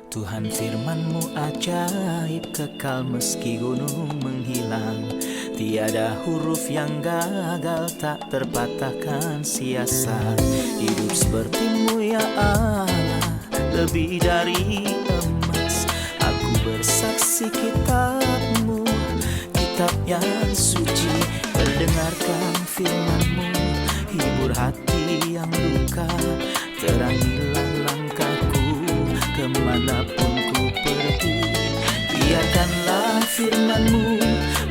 Tuhan firman-Mu ajaib, kekal meski gunung menghilang. Tiada huruf yang gagal, tak terpatahkan siasat. Hidup seperti-Mu ya Allah, lebih dari emas. Aku bersaksi kitab-Mu, kitab yang suci. Mendengarkan firman-Mu, hibur hati yang luka. Terangilah langkahku kemanapun ku pergi. Biarkanlah firman-Mu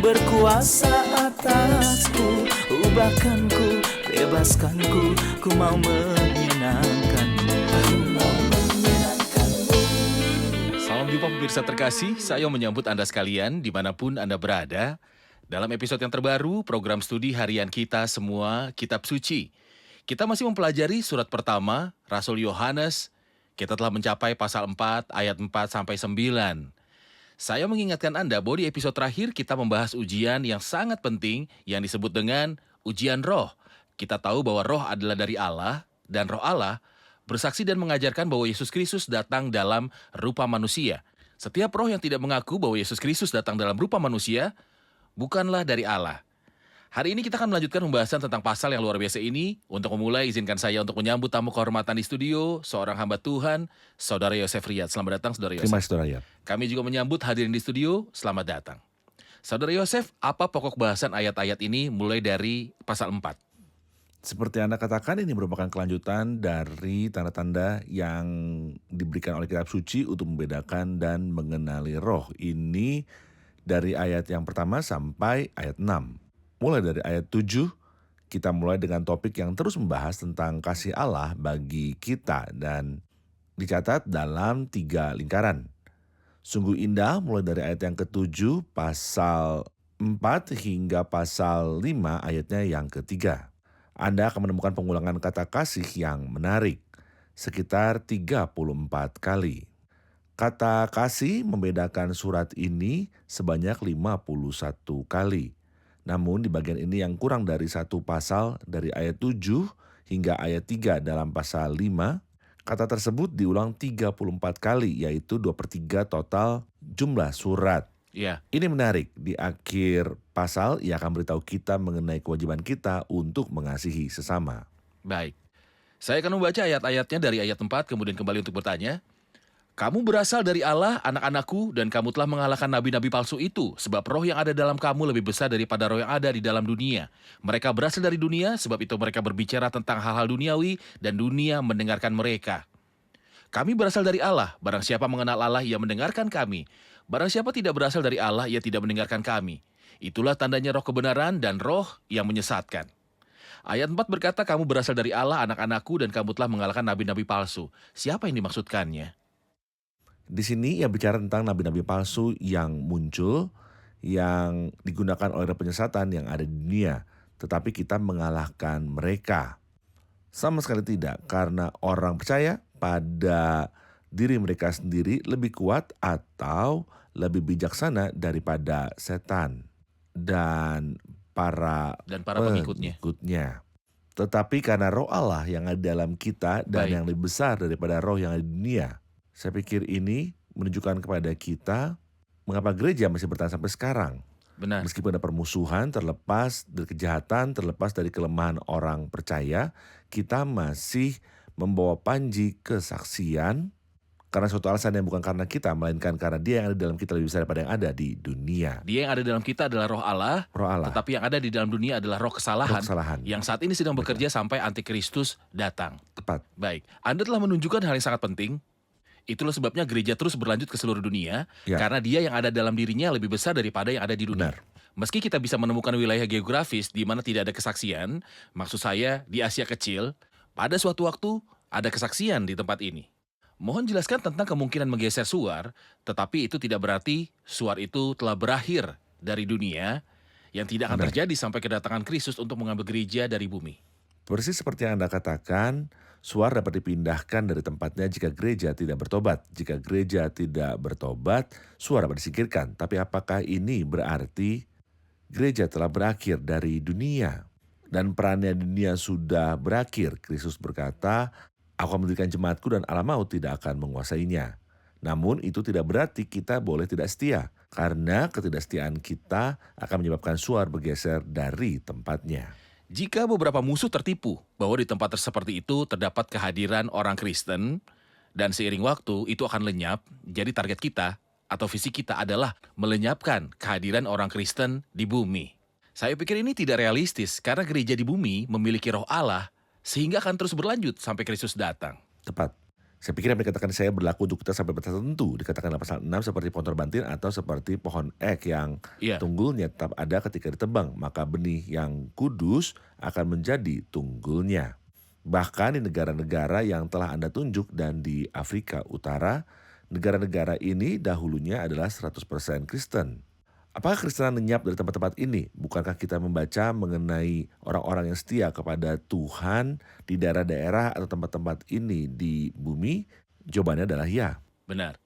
berkuasa atasku. Ubahkanku, bebaskanku, ku mau menyenangkan-Mu. Salam jumpa pemirsa terkasih, saya menyambut Anda sekalian dimanapun Anda berada. Dalam episode yang terbaru, program studi harian kita semua, Kitab Suci. Kita masih mempelajari surat pertama, Rasul Yohanes. Kita telah mencapai pasal 4, ayat 4 sampai 9. Saya mengingatkan Anda bahwa di episode terakhir kita membahas ujian yang sangat penting yang disebut dengan ujian roh. Kita tahu bahwa roh adalah dari Allah, dan roh Allah bersaksi dan mengajarkan bahwa Yesus Kristus datang dalam rupa manusia. Setiap roh yang tidak mengaku bahwa Yesus Kristus datang dalam rupa manusia, bukanlah dari Allah. Hari ini kita akan melanjutkan pembahasan tentang pasal yang luar biasa ini. Untuk memulai, izinkan saya untuk menyambut tamu kehormatan di studio, seorang hamba Tuhan, Saudara Yosef Riyad. Selamat datang, Saudara Yosef. Terima kasih, Saudara Riyad. Kami juga menyambut hadirin di studio, selamat datang. Saudara Yosef, apa pokok bahasan ayat-ayat ini mulai dari pasal 4? Seperti Anda katakan, ini merupakan kelanjutan dari tanda-tanda yang diberikan oleh kitab suci untuk membedakan dan mengenali roh. Ini dari ayat yang pertama sampai ayat 6. Mulai dari ayat 7, kita mulai dengan topik yang terus membahas tentang kasih Allah bagi kita dan dicatat dalam 3 lingkaran. Sungguh indah mulai dari ayat yang ke-7, pasal 4 hingga pasal 5 ayatnya yang ke-3. Anda akan menemukan pengulangan kata kasih yang menarik, sekitar 34 kali. Kata kasih membedakan surat ini sebanyak 51 kali. Namun di bagian ini yang kurang dari satu pasal dari ayat 7 hingga ayat 3 dalam pasal 5, kata tersebut diulang 34 kali, yaitu 2/3 total jumlah surat. Ya. Ini menarik, di akhir pasal ia akan beritahu kita mengenai kewajiban kita untuk mengasihi sesama. Baik. Saya akan membaca ayat-ayatnya dari ayat 4, kemudian kembali untuk bertanya. Kamu berasal dari Allah, anak-anakku, dan kamu telah mengalahkan nabi-nabi palsu itu, sebab roh yang ada dalam kamu lebih besar daripada roh yang ada di dalam dunia. Mereka berasal dari dunia, sebab itu mereka berbicara tentang hal-hal duniawi, dan dunia mendengarkan mereka. Kami berasal dari Allah, barang siapa mengenal Allah, ia mendengarkan kami. Barang siapa tidak berasal dari Allah, ia tidak mendengarkan kami. Itulah tandanya roh kebenaran dan roh yang menyesatkan. Ayat 4 berkata, kamu berasal dari Allah, anak-anakku, dan kamu telah mengalahkan nabi-nabi palsu. Siapa yang dimaksudkannya? Di sini ia bicara tentang nabi-nabi palsu yang muncul, yang digunakan oleh penyesatan yang ada di dunia. Tetapi kita mengalahkan mereka. Sama sekali tidak, karena orang percaya pada diri mereka sendiri lebih kuat atau lebih bijaksana daripada setan dan para pengikutnya. Tetapi karena roh Allah yang ada dalam kita dan Baik. yang lebih besar daripada roh yang ada di dunia. Saya pikir ini menunjukkan kepada kita mengapa gereja masih bertahan sampai sekarang. Benar. Meskipun ada permusuhan, terlepas dari kejahatan, terlepas dari kelemahan orang percaya, kita masih membawa panji kesaksian karena suatu alasan yang bukan karena kita, melainkan karena Dia yang ada dalam kita lebih besar daripada yang ada di dunia. Dia yang ada dalam kita adalah roh Allah, Roh Allah, tetapi yang ada di dalam dunia adalah roh kesalahan, yang saat ini sedang bekerja sampai antikristus datang. Tepat. Baik, Anda telah menunjukkan hal yang sangat penting. Itulah sebabnya gereja terus berlanjut ke seluruh dunia, karena Dia yang ada dalam dirinya lebih besar daripada yang ada di dunia. Benar. Meski kita bisa menemukan wilayah geografis di mana tidak ada kesaksian, maksud saya di Asia Kecil, pada suatu waktu ada kesaksian di tempat ini. Mohon jelaskan tentang kemungkinan menggeser suar, tetapi itu tidak berarti suar itu telah berakhir dari dunia, yang tidak akan terjadi sampai kedatangan Kristus untuk mengambil gereja dari bumi. Persis seperti yang Anda katakan, suar dapat dipindahkan dari tempatnya jika gereja tidak bertobat. Jika gereja tidak bertobat, suar dapat disingkirkan. Tapi apakah ini berarti gereja telah berakhir dari dunia? Dan perannya dunia sudah berakhir. Kristus berkata, aku akan mendirikan jemaatku dan alam maut tidak akan menguasainya. Namun itu tidak berarti kita boleh tidak setia, karena ketidaksetiaan kita akan menyebabkan suar bergeser dari tempatnya. Jika beberapa musuh tertipu bahwa di tempat seperti itu terdapat kehadiran orang Kristen, dan seiring waktu itu akan lenyap, jadi target kita atau visi kita adalah melenyapkan kehadiran orang Kristen di bumi. Saya pikir ini tidak realistis karena gereja di bumi memiliki roh Allah sehingga akan terus berlanjut sampai Kristus datang. Tepat. Saya pikir yang dikatakan saya berlaku untuk kita sampai batas tertentu. Dikatakan dalam pasal 6 seperti pohon terbantin atau seperti pohon ek yang Iya. tunggulnya tetap ada ketika ditebang. Maka benih yang kudus akan menjadi tunggulnya. Bahkan di negara-negara yang telah Anda tunjuk dan di Afrika Utara, negara-negara ini dahulunya adalah 100% Kristen. Apakah Kristenan lenyap dari tempat-tempat ini? Bukankah kita membaca mengenai orang-orang yang setia kepada Tuhan di daerah-daerah atau tempat-tempat ini di bumi? Jawabannya adalah ya. Benar.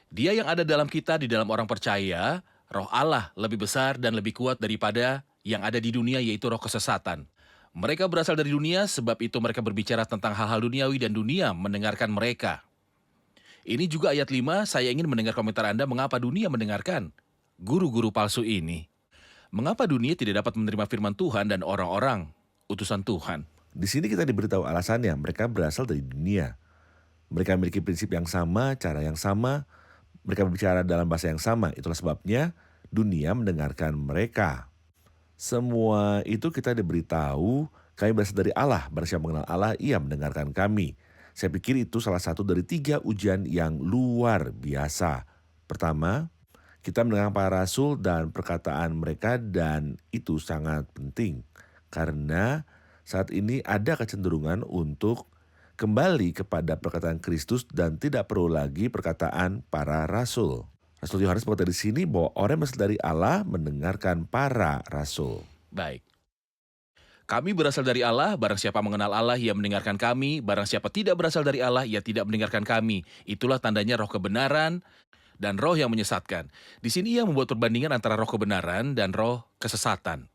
Dia yang ada dalam kita di dalam orang percaya, roh Allah lebih besar dan lebih kuat daripada yang ada di dunia, yaitu roh kesesatan. Mereka berasal dari dunia, sebab itu mereka berbicara tentang hal-hal duniawi dan dunia mendengarkan mereka. Ini juga ayat 5, saya ingin mendengar komentar Anda mengapa dunia mendengarkan guru-guru palsu ini. Mengapa dunia tidak dapat menerima firman Tuhan dan orang-orang utusan Tuhan? Di sini kita diberitahu alasannya, mereka berasal dari dunia. Mereka memiliki prinsip yang sama, cara yang sama, mereka berbicara dalam bahasa yang sama. Itulah sebabnya dunia mendengarkan mereka. Semua itu kita diberitahu, kami berasal dari Allah, barang siapa mengenal Allah, ia mendengarkan kami. Saya pikir itu salah satu dari 3 ujian yang luar biasa. Pertama, kita mendengar para rasul dan perkataan mereka, dan itu sangat penting. Karena saat ini ada kecenderungan untuk kembali kepada perkataan Kristus dan tidak perlu lagi perkataan para rasul. Rasul Yohanes berkata di sini bahwa orang yang berasal dari Allah mendengarkan para rasul. Baik. Kami berasal dari Allah, barang siapa mengenal Allah, ia mendengarkan kami. Barang siapa tidak berasal dari Allah, ia tidak mendengarkan kami. Itulah tandanya roh kebenaran dan roh yang menyesatkan. Di sini ia membuat perbandingan antara roh kebenaran dan roh kesesatan.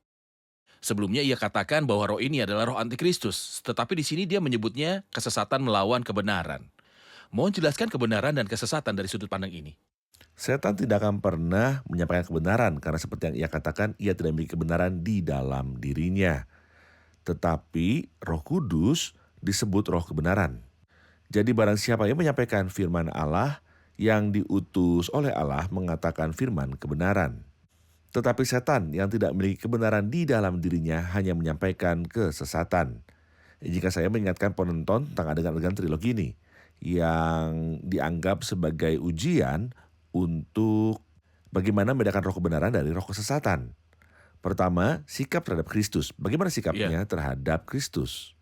Sebelumnya ia katakan bahwa roh ini adalah roh antikristus, tetapi di sini dia menyebutnya kesesatan melawan kebenaran. Mohon jelaskan kebenaran dan kesesatan dari sudut pandang ini. Setan tidak akan pernah menyampaikan kebenaran karena seperti yang ia katakan, ia tidak memiliki kebenaran di dalam dirinya. Tetapi Roh Kudus disebut roh kebenaran. Jadi barang siapa yang menyampaikan firman Allah, yang diutus oleh Allah mengatakan firman kebenaran. Tetapi setan yang tidak memiliki kebenaran di dalam dirinya hanya menyampaikan kesesatan. Jika saya mengingatkan penonton tentang adegan-adegan trilogi ini, yang dianggap sebagai ujian untuk bagaimana membedakan roh kebenaran dari roh kesesatan. Pertama, sikap terhadap Kristus. Bagaimana sikapnya terhadap Kristus?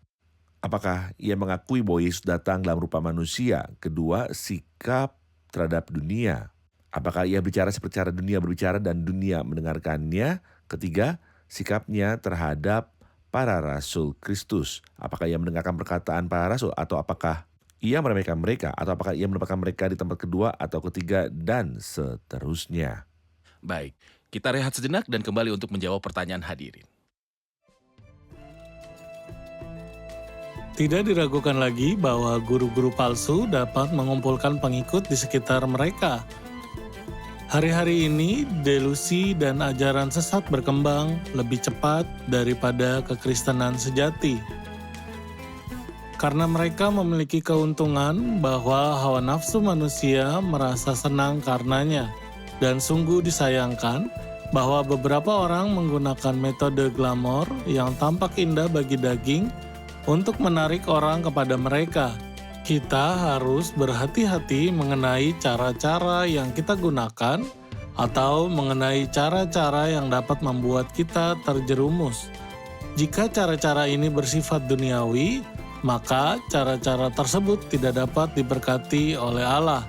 Apakah ia mengakui bahwa Yesus datang dalam rupa manusia? Kedua, sikap terhadap dunia. Apakah ia bicara seperti cara dunia berbicara dan dunia mendengarkannya? Ketiga, sikapnya terhadap para rasul Kristus. Apakah ia mendengarkan perkataan para rasul atau apakah ia meremehkan mereka? Atau apakah ia menempatkan mereka di tempat kedua atau ketiga dan seterusnya? Baik, kita rehat sejenak dan kembali untuk menjawab pertanyaan hadirin. Tidak diragukan lagi bahwa guru-guru palsu dapat mengumpulkan pengikut di sekitar mereka. Hari-hari ini, delusi dan ajaran sesat berkembang lebih cepat daripada kekristenan sejati. Karena mereka memiliki keuntungan bahwa hawa nafsu manusia merasa senang karenanya. Dan sungguh disayangkan bahwa beberapa orang menggunakan metode glamor yang tampak indah bagi daging untuk menarik orang kepada mereka. Kita harus berhati-hati mengenai cara-cara yang kita gunakan atau mengenai cara-cara yang dapat membuat kita terjerumus. Jika cara-cara ini bersifat duniawi, maka cara-cara tersebut tidak dapat diberkati oleh Allah.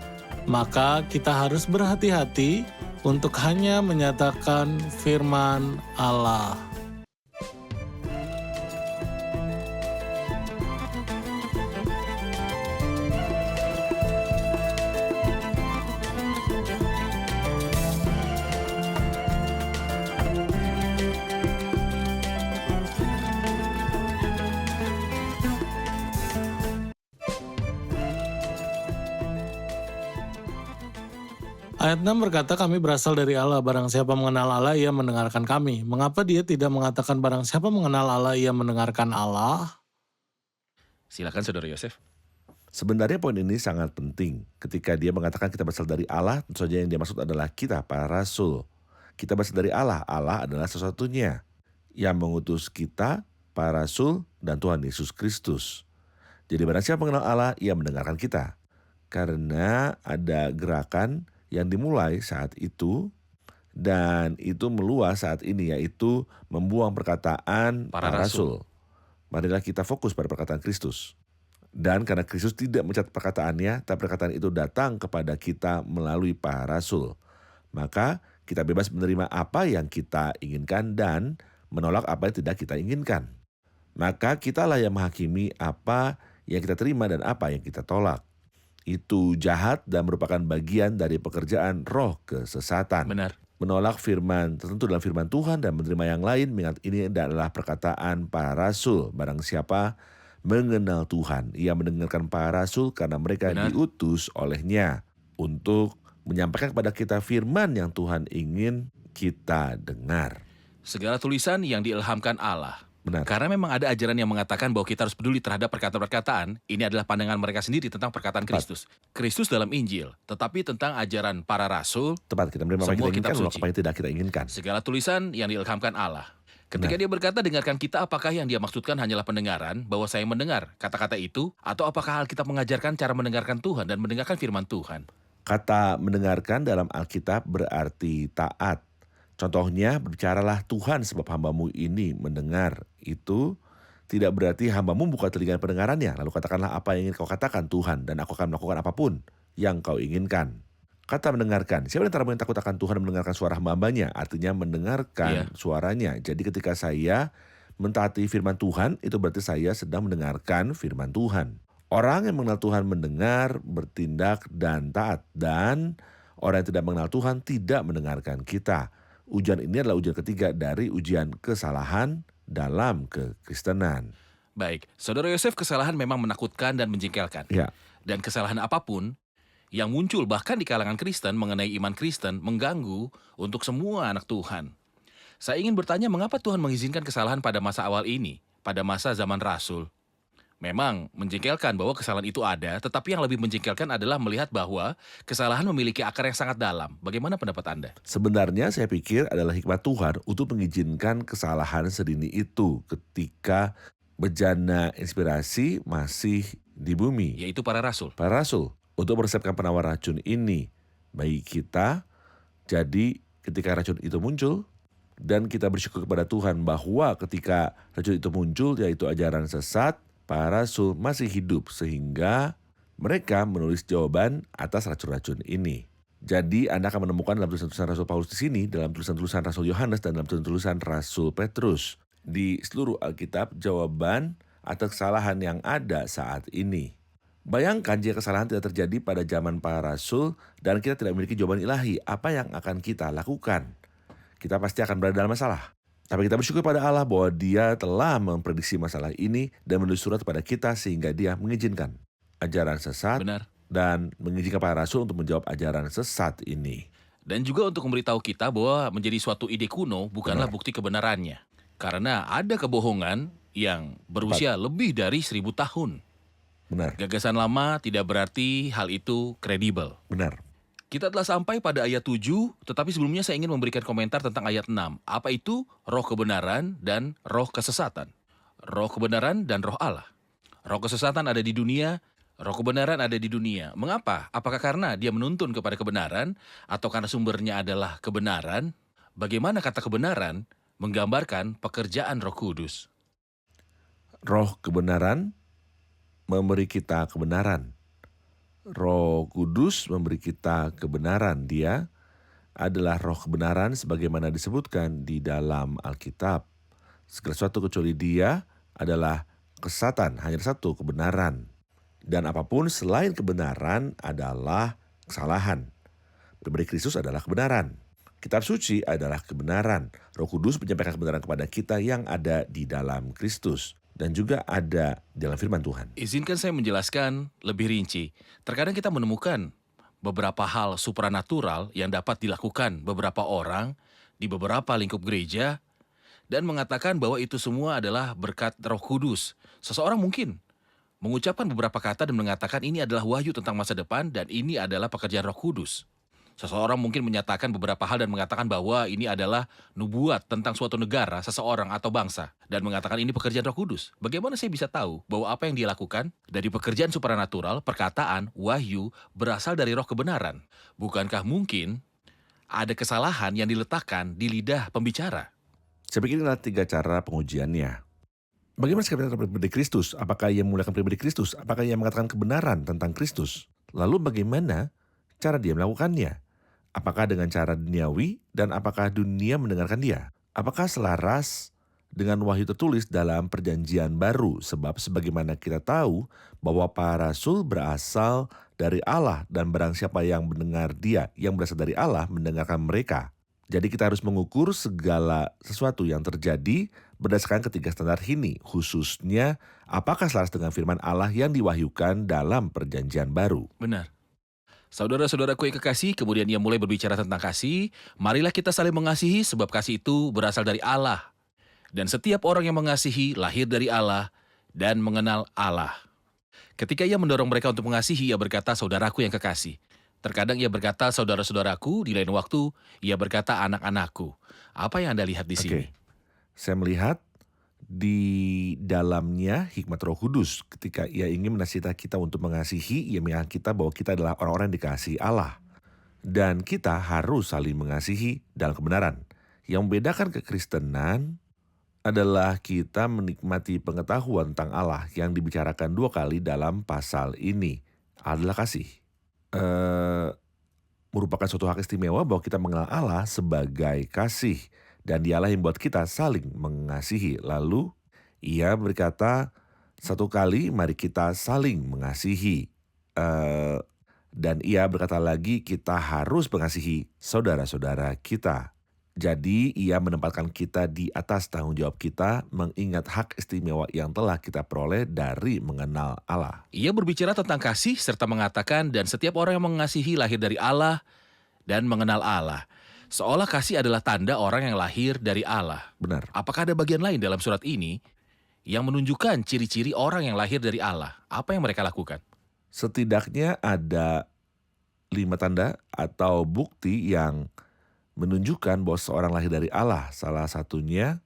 Maka kita harus berhati-hati untuk hanya menyatakan firman Allah. Ayat 6 berkata kami berasal dari Allah, barang siapa mengenal Allah ia mendengarkan kami. Mengapa dia tidak mengatakan barang siapa mengenal Allah ia mendengarkan Allah? Silakan Saudara Yosef. Sebenarnya poin ini sangat penting. Ketika dia mengatakan kita berasal dari Allah, tentu saja yang dia maksud adalah kita, para rasul. Kita berasal dari Allah, Allah adalah sesuatunya yang mengutus kita, para rasul, dan Tuhan Yesus Kristus. Jadi barang siapa mengenal Allah, ia mendengarkan kita. Karena ada gerakan yang dimulai saat itu, dan itu meluas saat ini, yaitu membuang perkataan Para para rasul. rasul. Marilah kita fokus pada perkataan Kristus. Dan karena Kristus tidak mencatat perkataannya, tapi perkataan itu datang kepada kita melalui para rasul. Maka kita bebas menerima apa yang kita inginkan dan menolak apa yang tidak kita inginkan. Maka kitalah yang menghakimi apa yang kita terima dan apa yang kita tolak. Itu jahat dan merupakan bagian dari pekerjaan roh kesesatan. Benar. Menolak firman tertentu dalam firman Tuhan dan menerima yang lain, mengingat ini adalah perkataan para rasul. Barang siapa mengenal Tuhan, ia mendengarkan para rasul karena mereka Benar. diutus olehnya untuk menyampaikan kepada kita firman yang Tuhan ingin kita dengar. Segala tulisan yang diilhamkan Allah. Benar. Karena memang ada ajaran yang mengatakan bahwa kita harus peduli terhadap perkataan-perkataan. Ini adalah pandangan mereka sendiri tentang perkataan Kristus. Kristus dalam Injil, tetapi tentang ajaran para rasul, Tepat, kita menerima apa yang Semua kita inginkan, kitab menolak suci. apa yang tidak kita inginkan. segala tulisan yang diilhamkan Allah. Ketika Benar. dia berkata dengarkan kita, apakah yang dia maksudkan hanyalah pendengaran, bahwa saya mendengar kata-kata itu, atau apakah Alkitab mengajarkan cara mendengarkan Tuhan dan mendengarkan firman Tuhan? Kata mendengarkan dalam Alkitab berarti taat. Contohnya, berbicaralah Tuhan sebab hambamu ini mendengar. Itu tidak berarti hambamu buka telinga pendengarannya. Lalu katakanlah apa yang ingin kau katakan Tuhan, dan aku akan melakukan apapun yang kau inginkan. Kata mendengarkan, siapa yang yang takut akan Tuhan dan mendengarkan suara hamba-hambanya? Artinya mendengarkan suaranya. Jadi ketika saya mentaati firman Tuhan, itu berarti saya sedang mendengarkan firman Tuhan. Orang yang mengenal Tuhan mendengar, bertindak, dan taat. Dan orang yang tidak mengenal Tuhan tidak mendengarkan kita. Ujian ini adalah ujian ketiga dari ujian kesalahan dalam kekristenan. Baik, Saudara Yosef, kesalahan memang menakutkan dan menjengkelkan. Ya, Dan kesalahan apapun yang muncul bahkan di kalangan Kristen mengenai iman Kristen mengganggu untuk semua anak Tuhan. Saya ingin bertanya mengapa Tuhan mengizinkan kesalahan pada masa awal ini, pada masa zaman Rasul. Memang menjengkelkan bahwa kesalahan itu ada, tetapi yang lebih menjengkelkan adalah melihat bahwa kesalahan memiliki akar yang sangat dalam. Bagaimana pendapat Anda? sebenarnya saya pikir adalah hikmat Tuhan untuk mengizinkan kesalahan sedini itu ketika bejana inspirasi masih di bumi. Yaitu para rasul. Para rasul untuk mempersiapkan penawar racun ini bagi kita. Jadi ketika racun itu muncul dan kita bersyukur kepada Tuhan bahwa ketika racun itu muncul, yaitu ajaran sesat, para rasul masih hidup sehingga mereka menulis jawaban atas racun-racun ini. Jadi Anda akan menemukan dalam tulisan-tulisan Rasul Paulus di sini, dalam tulisan-tulisan Rasul Yohanes, dan dalam tulisan-tulisan Rasul Petrus. Di seluruh Alkitab, jawaban atas kesalahan yang ada saat ini. Bayangkan jika kesalahan tidak terjadi pada zaman para rasul dan kita tidak memiliki jawaban ilahi, apa yang akan kita lakukan? Kita pasti akan berada dalam masalah. Tapi kita bersyukur pada Allah bahwa Dia telah memprediksi masalah ini dan menulis surat kepada kita sehingga Dia mengizinkan ajaran sesat Benar. dan mengizinkan para rasul untuk menjawab ajaran sesat ini. Dan juga untuk memberitahu kita bahwa menjadi suatu ide kuno bukanlah bukti kebenarannya. Karena ada kebohongan yang berusia lebih dari 1000 tahun. Benar, Gagasan lama tidak berarti hal itu kredibel. benar. Kita telah sampai pada ayat 7, tetapi sebelumnya saya ingin memberikan komentar tentang ayat 6. Apa itu roh kebenaran dan roh kesesatan? Roh kebenaran dan roh Allah. Roh kesesatan ada di dunia, roh kebenaran ada di dunia. Mengapa? Apakah karena dia menuntun kepada kebenaran atau karena sumbernya adalah kebenaran? Bagaimana kata kebenaran menggambarkan pekerjaan Roh Kudus? Roh kebenaran memberi kita kebenaran. Roh Kudus memberi kita kebenaran. Dia adalah roh kebenaran sebagaimana disebutkan di dalam Alkitab. Segala sesuatu kecuali Dia adalah kesesatan, hanya satu kebenaran. Dan apapun selain kebenaran adalah kesalahan. Pribadi Kristus adalah kebenaran. Kitab suci adalah kebenaran. Roh Kudus menyampaikan kebenaran kepada kita yang ada di dalam Kristus. Dan juga ada dalam firman Tuhan. Izinkan saya menjelaskan lebih rinci. Terkadang kita menemukan beberapa hal supranatural yang dapat dilakukan beberapa orang di beberapa lingkup gereja dan mengatakan bahwa itu semua adalah berkat Roh Kudus. Seseorang mungkin mengucapkan beberapa kata dan mengatakan ini adalah wahyu tentang masa depan dan ini adalah pekerjaan Roh Kudus. Seseorang mungkin menyatakan beberapa hal dan mengatakan bahwa ini adalah nubuat tentang suatu negara, seseorang atau bangsa dan mengatakan ini pekerjaan Roh Kudus. Bagaimana saya bisa tahu bahwa apa yang dia lakukan dari pekerjaan supranatural, perkataan, wahyu berasal dari roh kebenaran? Bukankah mungkin ada kesalahan yang diletakkan di lidah pembicara? Saya pikir inilah 3 cara pengujiannya. Bagaimana sikap kita terhadap pribadi Kristus? Apakah ia memuliakan pribadi Kristus? Apakah ia mengatakan kebenaran tentang Kristus? Lalu bagaimana cara dia melakukannya? Apakah dengan cara duniawi dan apakah dunia mendengarkan dia? Apakah selaras dengan wahyu tertulis dalam perjanjian baru? Sebab sebagaimana kita tahu bahwa para rasul berasal dari Allah dan barang siapa yang mendengar dia yang berasal dari Allah mendengarkan mereka. Jadi kita harus mengukur segala sesuatu yang terjadi berdasarkan ketiga standar ini, khususnya apakah selaras dengan firman Allah yang diwahyukan dalam perjanjian baru. Benar. Saudara-saudaraku yang kekasih, kemudian ia mulai berbicara tentang kasih. Marilah kita saling mengasihi sebab kasih itu berasal dari Allah. Dan setiap orang yang mengasihi lahir dari Allah dan mengenal Allah. Ketika ia mendorong mereka untuk mengasihi, ia berkata saudaraku yang kekasih. Terkadang ia berkata saudara-saudaraku, di lain waktu ia berkata anak-anakku. Apa yang Anda lihat di sini? Saya melihat di dalamnya hikmat Roh Kudus. Ketika ia ingin menasihati kita untuk mengasihi, ia mengingatkan kita bahwa kita adalah orang-orang yang dikasihi Allah. Dan kita harus saling mengasihi dalam kebenaran. Yang membedakan kekristenan adalah kita menikmati pengetahuan tentang Allah yang dibicarakan 2 kali dalam pasal ini. Adalah kasih. Merupakan suatu hak istimewa bahwa kita mengenal Allah sebagai kasih. Dan dialah yang membuat kita saling mengasihi. Lalu ia berkata 1 kali mari kita saling mengasihi. Dan ia berkata lagi kita harus mengasihi saudara-saudara kita. Jadi ia menempatkan kita di atas tanggung jawab kita mengingat hak istimewa yang telah kita peroleh dari mengenal Allah. Ia berbicara tentang kasih serta mengatakan dan setiap orang yang mengasihi lahir dari Allah dan mengenal Allah. Seolah kasih adalah tanda orang yang lahir dari Allah. Benar. Apakah ada bagian lain dalam surat ini yang menunjukkan ciri-ciri orang yang lahir dari Allah? Apa yang mereka lakukan? Setidaknya ada 5 tanda atau bukti yang menunjukkan bahwa seorang lahir dari Allah. Salah satunya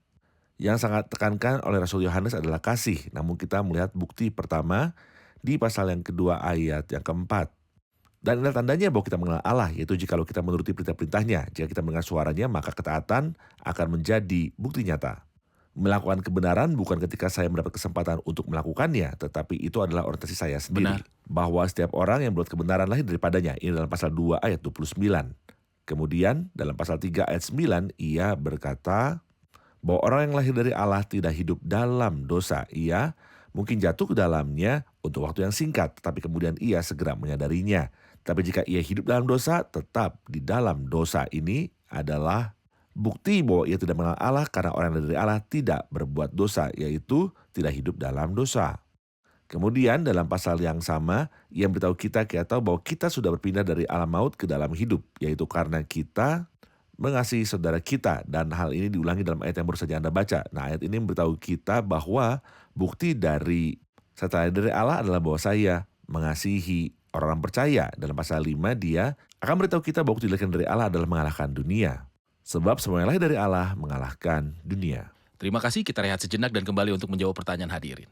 yang sangat tekankan oleh Rasul Yohanes adalah kasih. Namun kita melihat bukti pertama di pasal yang kedua ayat yang keempat. Dan inilah tandanya bahwa kita mengenal Allah, yaitu jikalau kita menuruti perintah-perintahnya. Jika kita mendengar suaranya, maka ketaatan akan menjadi bukti nyata. Melakukan kebenaran bukan ketika saya mendapat kesempatan untuk melakukannya, tetapi itu adalah orientasi saya sendiri. Benar. Bahwa setiap orang yang berbuat kebenaran lahir daripadanya. Ini dalam pasal 2 ayat 29. Kemudian dalam pasal 3 ayat 9, ia berkata bahwa orang yang lahir dari Allah tidak hidup dalam dosa. Ia mungkin jatuh ke dalamnya untuk waktu yang singkat, tetapi kemudian ia segera menyadarinya. Tapi jika ia hidup dalam dosa, tetap di dalam dosa. Ini adalah bukti bahwa ia tidak mengenal Allah karena orang yang dari Allah tidak berbuat dosa, yaitu tidak hidup dalam dosa. Kemudian dalam pasal yang sama, ia memberitahu kita tahu bahwa kita sudah berpindah dari alam maut ke dalam hidup, yaitu karena kita mengasihi saudara kita. Dan hal ini diulangi dalam ayat yang baru saja Anda baca. Nah, ayat ini memberitahu kita bahwa bukti dari saya dari Allah adalah bahwa saya mengasihi orang percaya. Dalam pasal 5 dia akan beritahu kita bahwa bukti dilahirkan dari Allah adalah mengalahkan dunia. Sebab semua yang lahir dari Allah mengalahkan dunia. Terima kasih, kita rehat sejenak dan kembali untuk menjawab pertanyaan hadirin.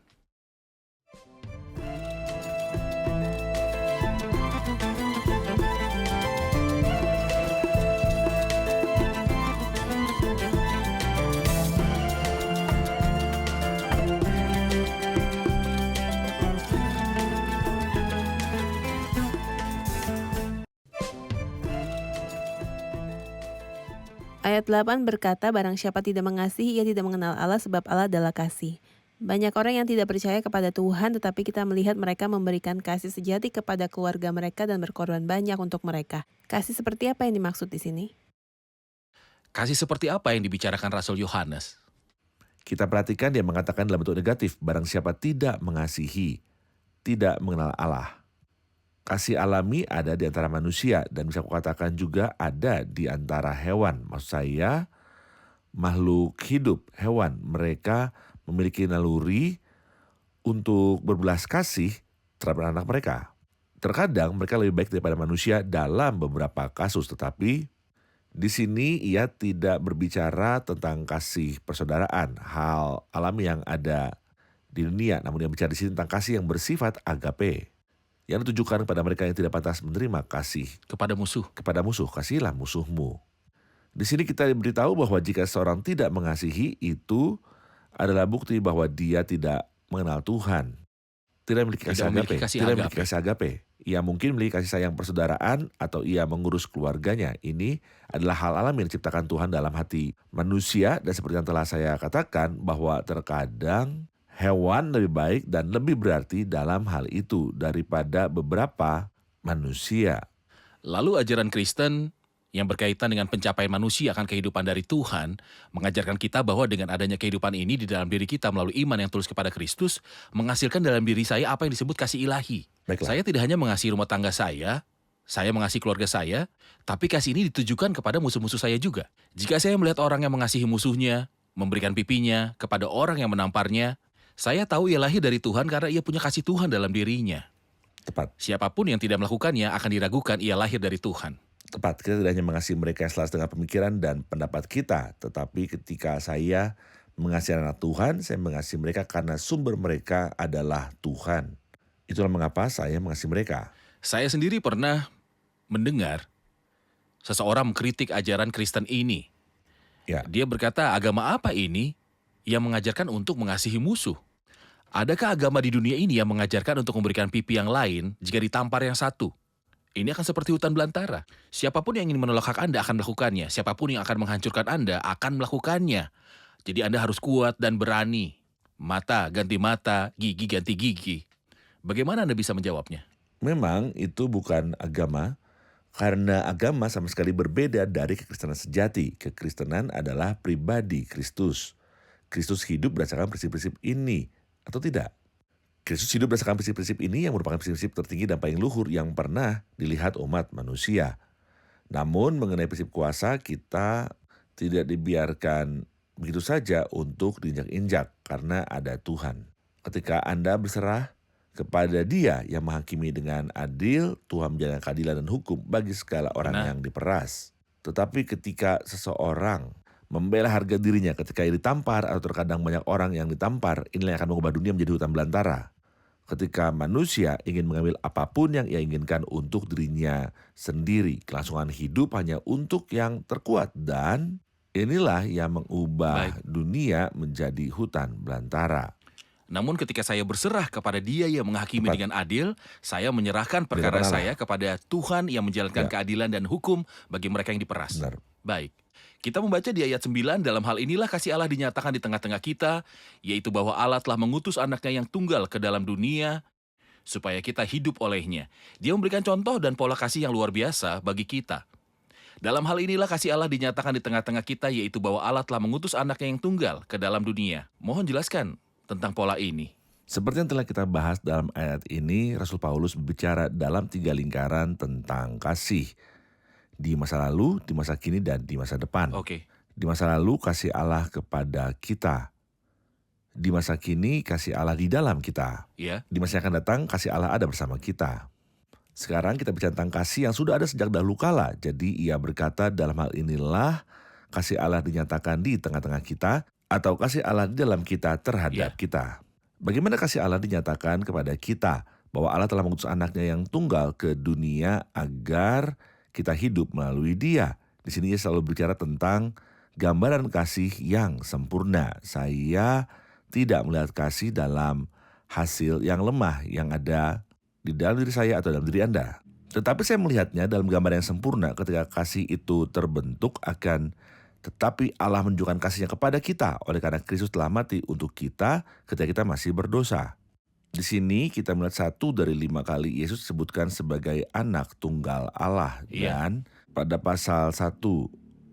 Ayat 8 berkata, barang siapa tidak mengasihi, ia tidak mengenal Allah sebab Allah adalah kasih. Banyak orang yang tidak percaya kepada Tuhan, tetapi kita melihat mereka memberikan kasih sejati kepada keluarga mereka dan berkorban banyak untuk mereka. Kasih seperti apa yang dimaksud di sini? Kasih seperti apa yang dibicarakan Rasul Yohanes? Kita perhatikan dia mengatakan dalam bentuk negatif, barang siapa tidak mengasihi, tidak mengenal Allah. Kasih alami ada di antara manusia dan bisa kukatakan juga ada di antara hewan. Maksud saya makhluk hidup, hewan. Mereka memiliki naluri untuk berbelas kasih terhadap anak mereka. Terkadang mereka lebih baik daripada manusia dalam beberapa kasus, tetapi di sini ia tidak berbicara tentang kasih persaudaraan, hal alami yang ada di dunia, namun ia bicara di sini tentang kasih yang bersifat agape, yang ditujukan kepada mereka yang tidak pantas menerima kasih. Kepada musuh. Kepada musuh, kasihilah musuhmu. Di sini kita diberitahu bahwa jika seorang tidak mengasihi, itu adalah bukti bahwa dia tidak mengenal Tuhan. Tidak memiliki kasih agape. Tidak memiliki kasih agape. Ia mungkin memiliki kasih sayang persaudaraan atau ia mengurus keluarganya. Ini adalah hal alami yang diciptakan Tuhan dalam hati manusia. Dan seperti yang telah saya katakan bahwa terkadang hewan lebih baik dan lebih berarti dalam hal itu daripada beberapa manusia. Lalu ajaran Kristen yang berkaitan dengan pencapaian manusia akan kehidupan dari Tuhan, mengajarkan kita bahwa dengan adanya kehidupan ini di dalam diri kita melalui iman yang tulus kepada Kristus, menghasilkan dalam diri saya apa yang disebut kasih ilahi. Baiklah. Saya tidak hanya mengasihi rumah tangga saya mengasihi keluarga saya, tapi kasih ini ditujukan kepada musuh-musuh saya juga. Jika saya melihat orang yang mengasihi musuhnya, memberikan pipinya kepada orang yang menamparnya, saya tahu ia lahir dari Tuhan karena ia punya kasih Tuhan dalam dirinya. Tepat. Siapapun yang tidak melakukannya akan diragukan ia lahir dari Tuhan. Tepat, kita tidak hanya mengasihi mereka yang selaras dengan pemikiran dan pendapat kita, tetapi ketika saya mengasihi anak Tuhan, saya mengasihi mereka karena sumber mereka adalah Tuhan. Itulah mengapa saya mengasihi mereka. Saya sendiri pernah mendengar seseorang mengkritik ajaran Kristen ini. Ya. Dia berkata, agama apa ini yang mengajarkan untuk mengasihi musuh? Adakah agama di dunia ini yang mengajarkan untuk memberikan pipi yang lain jika ditampar yang satu? Ini akan seperti hutan belantara. Siapapun yang ingin menolak hak Anda akan melakukannya. Siapapun yang akan menghancurkan Anda akan melakukannya. Jadi Anda harus kuat dan berani. Mata ganti mata, gigi ganti gigi. Bagaimana Anda bisa menjawabnya? Memang itu bukan agama, karena agama sama sekali berbeda dari kekristenan sejati. Kekristenan adalah pribadi Kristus. Kristus hidup berdasarkan prinsip-prinsip ini, atau tidak? Kristus hidup berdasarkan prinsip-prinsip ini yang merupakan prinsip tertinggi dan paling luhur yang pernah dilihat umat manusia. Namun mengenai prinsip kuasa, kita tidak dibiarkan begitu saja untuk diinjak-injak karena ada Tuhan. Ketika Anda berserah kepada Dia yang menghakimi dengan adil, Tuhan menjalankan keadilan dan hukum bagi segala orang yang diperas. Tetapi ketika seseorang membela harga dirinya ketika ia ditampar atau terkadang banyak orang yang ditampar, inilah yang akan mengubah dunia menjadi hutan belantara. Ketika manusia ingin mengambil apapun yang ia inginkan untuk dirinya sendiri, kelangsungan hidup hanya untuk yang terkuat, dan inilah yang mengubah dunia menjadi hutan belantara. Namun ketika saya berserah kepada Dia yang menghakimi dengan adil, saya menyerahkan perkara saya kepada Tuhan yang menjalankan keadilan dan hukum bagi mereka yang diperas. Benar. Baik. Kita membaca di ayat 9, dalam hal inilah kasih Allah dinyatakan di tengah-tengah kita, yaitu bahwa Allah telah mengutus anaknya yang tunggal ke dalam dunia, supaya kita hidup olehnya. Dia memberikan contoh dan pola kasih yang luar biasa bagi kita. Dalam hal inilah kasih Allah dinyatakan di tengah-tengah kita, yaitu bahwa Allah telah mengutus anaknya yang tunggal ke dalam dunia. Mohon jelaskan tentang pola ini. Seperti yang telah kita bahas dalam ayat ini, Rasul Paulus berbicara dalam 3 lingkaran tentang kasih. Di masa lalu, di masa kini, dan di masa depan. Oke. Di masa lalu, kasih Allah kepada kita. Di masa kini, kasih Allah di dalam kita. Ya. Di masa yang akan datang, kasih Allah ada bersama kita. Sekarang kita bicara tentang kasih yang sudah ada sejak dahulu kala. Jadi ia berkata dalam hal inilah kasih Allah dinyatakan di tengah-tengah kita, atau kasih Allah di dalam kita terhadap kita. Bagaimana kasih Allah dinyatakan kepada kita? Bahwa Allah telah mengutus anaknya yang tunggal ke dunia agar kita hidup melalui Dia. Di sini ia selalu bicara tentang gambaran kasih yang sempurna. Saya tidak melihat kasih dalam hasil yang lemah yang ada di dalam diri saya atau dalam diri Anda. Tetapi saya melihatnya dalam gambar yang sempurna ketika kasih itu terbentuk akan tetapi Allah menunjukkan kasihnya kepada kita oleh karena Kristus telah mati untuk kita ketika kita masih berdosa. Di sini kita melihat 1 dari 5 kali Yesus disebutkan sebagai anak tunggal Allah. Dan pada pasal 1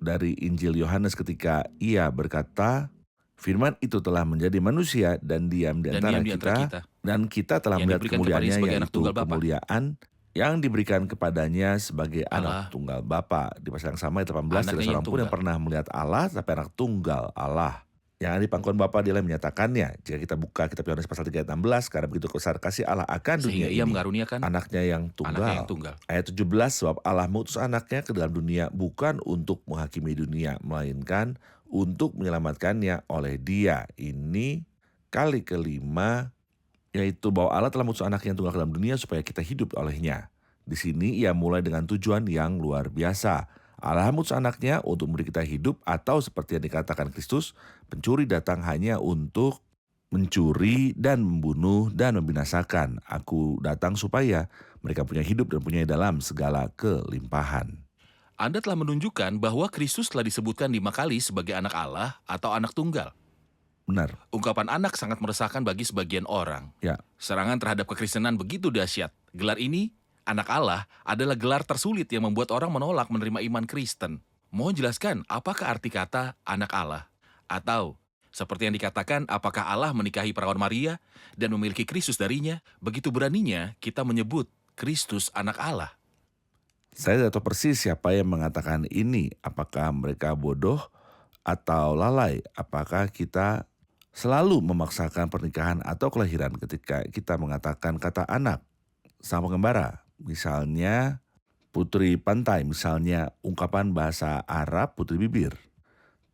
dari Injil Yohanes ketika ia berkata, firman itu telah menjadi manusia dan diam di antara kita. Dan kita telah melihat kemuliaannya, yaitu kemuliaan yang diberikan kepadanya sebagai Allah. anak tunggal Bapa. Di pasal yang sama ayat 18, Anaknya tidak yang seorang pun yang tunggal. pernah melihat Allah, tapi anak tunggal Allah. Yang di pangkuan Bapa dialah yang menyatakannya. Jika kita buka kitab Yohanes pasal 3 ayat 16, karena begitu besar kasih Allah akan dunia Sehingga ia ini, mengaruniakan anaknya yang anaknya yang tunggal. tunggal. Ayat 17, sebab Allah mengutus anaknya ke dalam dunia bukan untuk menghakimi dunia, melainkan untuk menyelamatkannya oleh Dia. Ini kali kelima, yaitu bahwa Allah telah mengutus anaknya yang tunggal ke dalam dunia supaya kita hidup olehnya. Di sini ia mulai dengan tujuan yang luar biasa. Allah mengutus anaknya untuk memberi kita hidup, atau seperti yang dikatakan Kristus, pencuri datang hanya untuk mencuri dan membunuh dan membinasakan. Aku datang supaya mereka punya hidup dan punya dalam segala kelimpahan. Anda telah menunjukkan bahwa Kristus telah disebutkan 5 kali sebagai anak Allah atau anak tunggal. Benar, Ungkapan anak sangat meresahkan bagi sebagian orang. ya. Serangan terhadap kekristenan begitu dahsyat. Gelar ini, anak Allah, adalah gelar tersulit yang membuat orang menolak menerima iman Kristen. Mohon jelaskan, apakah arti kata anak Allah? Atau, seperti yang dikatakan, apakah Allah menikahi perawan Maria dan memiliki Kristus darinya? Begitu beraninya kita menyebut Kristus anak Allah. Saya tidak tahu persis siapa yang mengatakan ini. Apakah mereka bodoh atau lalai? Apakah kita selalu memaksakan pernikahan atau kelahiran ketika kita mengatakan kata anak sama pengembara? Misalnya putri pantai, misalnya ungkapan bahasa Arab putri bibir.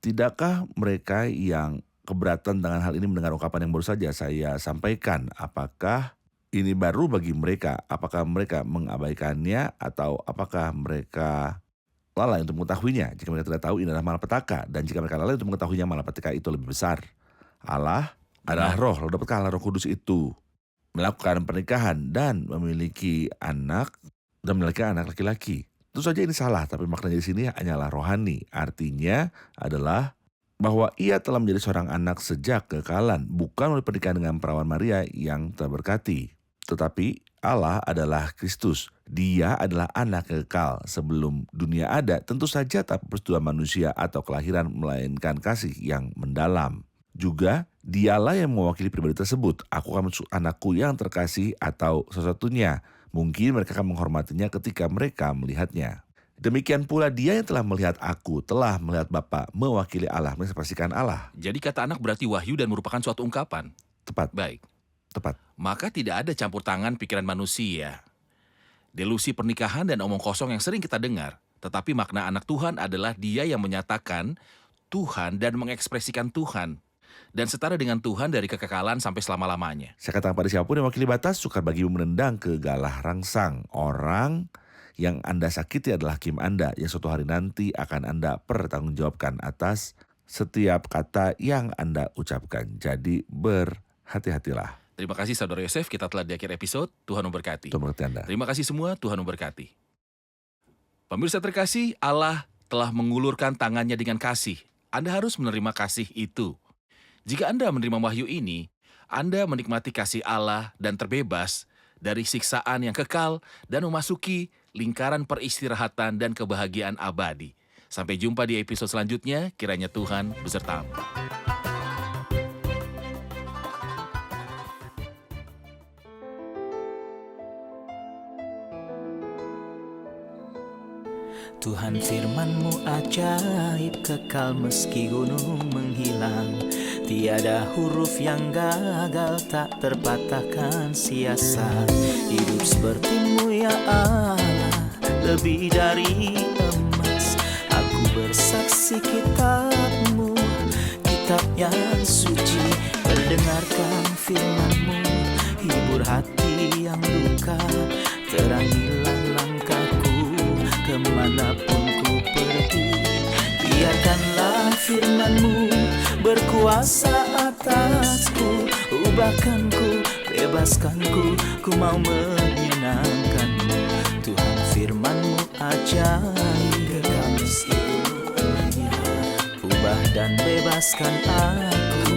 Tidakkah mereka yang keberatan dengan hal ini mendengar ungkapan yang baru saja saya sampaikan? Apakah ini baru bagi mereka? Apakah mereka mengabaikannya atau apakah mereka lalai untuk mengetahuinya? Jika mereka tidak tahu, ini adalah malapetaka. Dan jika mereka lalai untuk mengetahuinya, malapetaka itu lebih besar. Allah adalah roh, lalu dapatkah Allah Roh Kudus itu melakukan pernikahan dan memiliki anak laki-laki? Tentu saja ini salah, tapi maknanya di sini hanyalah rohani. Artinya adalah bahwa ia telah menjadi seorang anak sejak kekalan, bukan melalui pernikahan dengan perawan Maria yang terberkati. Tetapi Allah adalah Kristus. Dia adalah anak kekal. Sebelum dunia ada, tentu saja tak persetujuan manusia atau kelahiran, melainkan kasih yang mendalam. Juga dialah yang mewakili pribadi tersebut. Aku akan mensuruh anakku yang terkasih atau sesuatunya. Mungkin mereka akan menghormatinya ketika mereka melihatnya. Demikian pula dia yang telah melihat aku, telah melihat Bapa, mewakili Allah, mengekspresikan Allah. Jadi kata anak berarti wahyu dan merupakan suatu ungkapan. Tepat, Baik, tepat. maka tidak ada campur tangan pikiran manusia. Delusi pernikahan dan omong kosong yang sering kita dengar. Tetapi makna anak Tuhan adalah dia yang menyatakan Tuhan dan mengekspresikan Tuhan. Dan setara dengan Tuhan dari kekekalan sampai selama-lamanya. Saya katakan pada siapapun yang mewakili batas, sukar bagimu menendang ke galah rangsang. Orang yang Anda sakiti adalah hakim Anda, yang suatu hari nanti akan Anda pertanggungjawabkan atas setiap kata yang Anda ucapkan. Jadi berhati-hatilah. Terima kasih Saudara Yosef, kita telah di akhir episode. Tuhan memberkati. Tuhan berkati Anda. Terima kasih semua, Tuhan memberkati. Pemirsa terkasih, Allah telah mengulurkan tangannya dengan kasih. Anda harus menerima kasih itu. Jika Anda menerima wahyu ini, Anda menikmati kasih Allah dan terbebas dari siksaan yang kekal dan memasuki lingkaran peristirahatan dan kebahagiaan abadi. Sampai jumpa di episode selanjutnya, kiranya Tuhan besertamu. Tuhan firman-Mu ajaib, kekal meski gunung menghilang. Tiada huruf yang gagal, tak terpatahkan siasat. Hidup seperti-Mu ya Allah, lebih dari emas. Aku bersaksi kitab-Mu, kitab yang suci. Mendengarkan firman-Mu, hibur hati yang duka. Terangilah langkahku kemanapun ku pergi. Biarkanlah firman-Mu berkuasa atasku. Ubahkanku, bebaskanku, ku mau menyenangkan-Mu. Tuhan firman-Mu ajaib, kekal meski dunia. Ubah dan bebaskan aku.